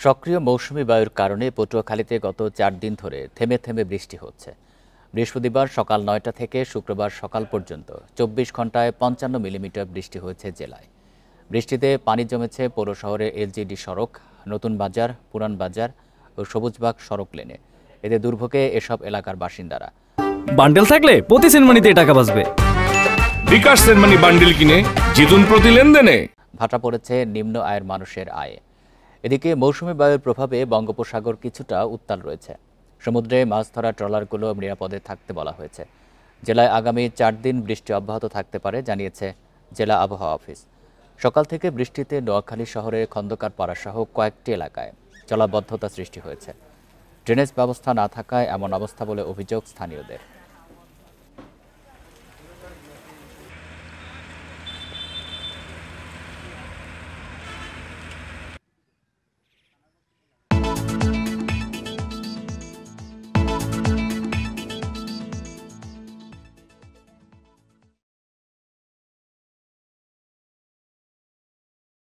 সক্রিয় মৌসুমি বায়ুর কারণে পটুয়াখালীতে গত ৪ দিন ধরে থেমে থেমে বৃষ্টি হচ্ছে। বৃহস্পতিবার সকাল ৯টা থেকে শুক্রবার সকাল পর্যন্ত ২৪ ঘন্টায় ৫৫ মিলিমিটার বৃষ্টি হয়েছে জেলায়। বৃষ্টিতে পানি জমেছে পৌর শহরের এলজিডি সড়ক, নতুন বাজার, পুরান বাজার ও সবুজবাগ সড়ক লেনে। এতে দুর্ভোগে এসব এলাকার বাসিন্দারা। বান্ডেল থাকলে প্রতি সেনমানিতে টাকা বাঁচবে। বিকাশ সেনমানি বান্ডেল কিনে জিতুন প্রতি লেনদেনে। ভাটা পড়েছে নিম্ন আয়ের মানুষের আয়ে। এদিকে মৌসুমি বায়ুর প্রভাবে বঙ্গোপসাগর কিছুটা উত্তাল রয়েছে। সমুদ্রে মাছ ধরা ট্রলারগুলো নিরাপদে থাকতে বলা হয়েছে। জেলায় আগামী ৪ দিন বৃষ্টি অব্যাহত থাকতে পারে জানিয়েছে জেলা আবহাওয়া অফিস। সকাল থেকে বৃষ্টিতে নোয়াখালী শহরের খন্দকার পাড়াসহ কয়েকটি এলাকায় জলাবদ্ধতা সৃষ্টি হয়েছে। ড্রেনেজ ব্যবস্থা না থাকায় এমন অবস্থা বলে অভিযোগ স্থানীয়দের।